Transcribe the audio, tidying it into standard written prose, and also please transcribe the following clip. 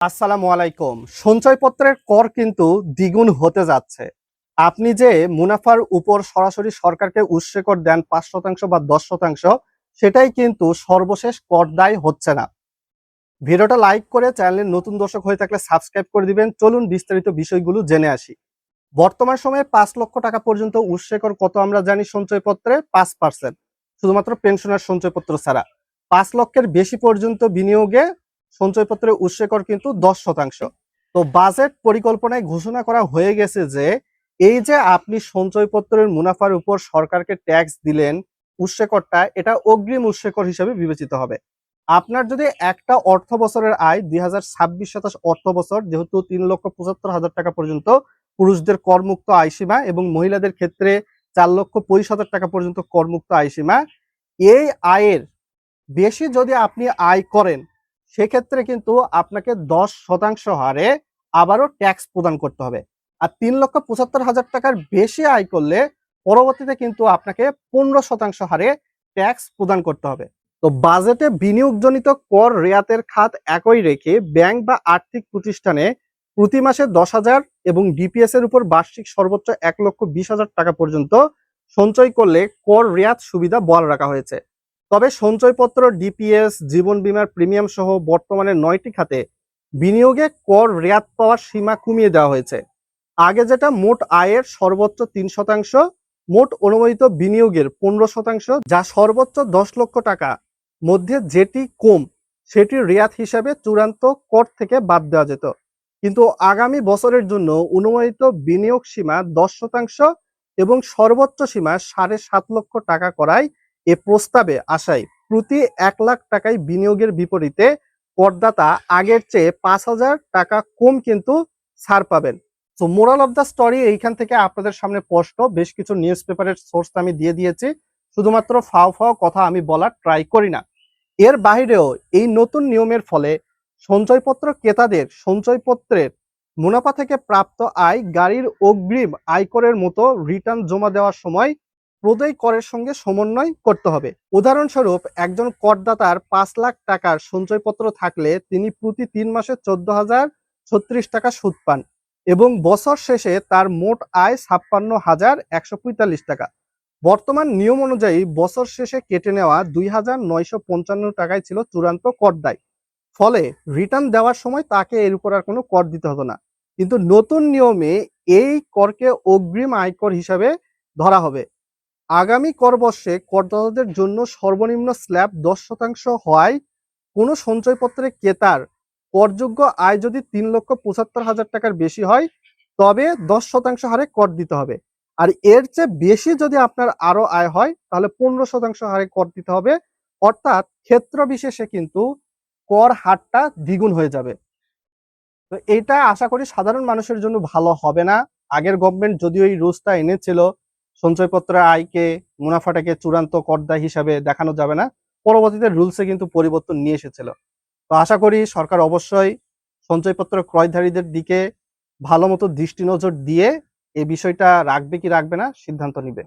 আসসালামু আলাইকুম। সঞ্চয়পত্রের কর কিন্তু দ্বিগুণ হতে যাচ্ছে। আপনি যে মুনাফার উপর সরাসরি সরকারকে উৎসে কর দেন ৫% বা ১০%, সেটাই কিন্তু সর্বশেষ কর দায় হচ্ছে না। ভিডিওটা লাইক করে চ্যানেলের নতুন দর্শক হয়ে থাকলে সাবস্ক্রাইব করে দিবেন। চলুন বিস্তারিত বিষয়গুলো জেনে আসি। বর্তমান সময়ে ৫ লক্ষ টাকা পর্যন্ত উৎসে কর কত আমরা জানি সঞ্চয়পত্রে ৫%, শুধুমাত্র পেনশনার সঞ্চয়পত্র ছাড়া। ৫ লক্ষের বেশি পর্যন্ত বিনিয়োগে সঞ্চয়পত্রের উৎসে কর কিন্তু ১০%। তো বাজেট পরিকল্পনায় ঘোষণা করা হয়ে গেছে যে এই যে আপনি সঞ্চয়পত্রের মুনাফার উপর সরকারকে ট্যাক্স দিলেন, উৎসে করটা এটা অগ্রিম উৎসে কর হিসেবে বিবেচিত হবে। আপনার যদি একটা অর্থ বছরের আয় ২০২৬-২৭ অর্থ বছর, যেহেতু ৩,৭৫,০০০ টাকা পর্যন্ত পুরুষদের করমুক্ত আয়সীমা এবং মহিলাদের ক্ষেত্রে ৪,২৫,০০০ টাকা পর্যন্ত করমুক্ত আয়সীমা, এই আয়ের বেশি যদি আপনি আয় করেন সেক্ষেত্রে কিন্তু আপনাকে ১০% হারে আবারও ট্যাক্স প্রদান করতে হবে। আর ৩,৭৫,০০০ টাকার বেশি আয় করলে পরবর্তীতে কিন্তু আপনাকে ১৫% হারে ট্যাক্স প্রদান করতে হবে। তো বাজেটে বিনিয়োগজনিত কর রেয়াতের খাত একই রেখে ব্যাংক বা আর্থিক প্রতিষ্ঠানে প্রতি মাসে ১০,০০০ এবং ডিপিএস এর উপর বার্ষিক সর্বোচ্চ ১,২০,০০০ টাকা পর্যন্ত সঞ্চয় করলে কর রেয়াত সুবিধা বহাল রাখা হয়েছে। তবে সঞ্চয়পত্র, ডিপিএস, জীবন বীমার প্রিমিয়াম সহ বর্তমানে ৯টি খাতে বিনিয়োগে কর রেয়াত পাওয়ার সীমা কমিয়ে দেওয়া হয়েছে। আগে যেটা মোট আয়ের সর্বোচ্চ ৩%, মোট অনুমোদিত বিনিয়োগের ১৫%, যা সর্বোচ্চ ১০ লক্ষ টাকা মধ্যে যেটি কম সেটি রেয়াত হিসাবে চূড়ান্ত কর থেকে বাদ দেওয়া যেত। কিন্তু আগামী বছরের জন্য অনুমোদিত বিনিয়োগ সীমা ১০% এবং সর্বোচ্চ সীমা ৭.৫ লক্ষ টাকা করায় এ প্রস্তাবে আসায় প্রতি ১ লাখ টাকায় বিনিয়োগের বিপরীতে করদাতা আগের চেয়ে ৫,০০০ টাকা কম কিন্তু ছাড় পাবেন। So moral of the story এইখান থেকে আপনাদের সামনে স্পষ্ট। বেশ কিছু নিউজ পেপারের সোর্স আমি দিয়ে দিয়েছি, শুধুমাত্র ফাও ফাও কথা আমি বলার ট্রাই করি না। এর বাইরেও এই নতুন নিয়মের ফলে সঞ্চয়পত্র ক্রেতাদের সঞ্চয়পত্রের মুনাফা থেকে প্রাপ্ত আয়, গাড়ির অগ্রিম আয়করের মতো রিটার্ন জমা দেওয়ার সময় প্রদেয় করের সঙ্গে সমন্বয় করতে হবে। উদাহরণস্বরূপ, একজন করদাতার ৫ লাখ টাকার সঞ্চয়পত্র থাকলে তিনি প্রতি ৩ মাসে ১৪,০৩৬ টাকা সুদ পান এবং বছর শেষে তার মোট আয় ৫৬,১৪৫ টাকা। বর্তমান নিয়ম অনুযায়ী বছর শেষে কেটে নেওয়া ২,৯৫৫ টাকায় ছিল চূড়ান্ত কর দায়। ফলে রিটার্ন দেওয়ার সময় তাকে এর উপর আর কোনো কর দিতে হতো না। কিন্তু নতুন নিয়মে এই করকে অগ্রিম আয়কর হিসাবে ধরা হবে। আগামী করবর্ষে করদাতাদের জন্য সর্বনিম্ন স্ল্যাব ১০% হওয়ায় কোনো সঞ্চয়পত্রের ক্রেতার করযোগ্য আয় যদি ৩,৭৫,০০০ টাকার বেশি হয় তবে ১০% হারে কর দিতে হবে। আর এর চেয়ে বেশি যদি আপনার আরো আয় হয় তাহলে ১৫% হারে কর দিতে হবে। অর্থাৎ ক্ষেত্র বিশেষে কিন্তু কর হারটা দ্বিগুণ হয়ে যাবে। তো এইটা আশা করি সাধারণ মানুষের জন্য ভালো হবে না। আগের গভর্নমেন্ট যদিও এই রুলসটা এনেছিল, সঞ্চয়পত্রের আয়কে, মুনাফাটাকে চূড়ান্ত কর দায় হিসাবে দেখানো যাবে না, পরবর্তীতে রুলসে কিন্তু পরিবর্তন নিয়ে এসেছিল। তো আশা করি সরকার অবশ্যই সঞ্চয়পত্র ক্রয়ধারীদের দিকে ভালো মতো দৃষ্টি নজর দিয়ে এই বিষয়টা রাখবে কি রাখবে না সিদ্ধান্ত নিবে।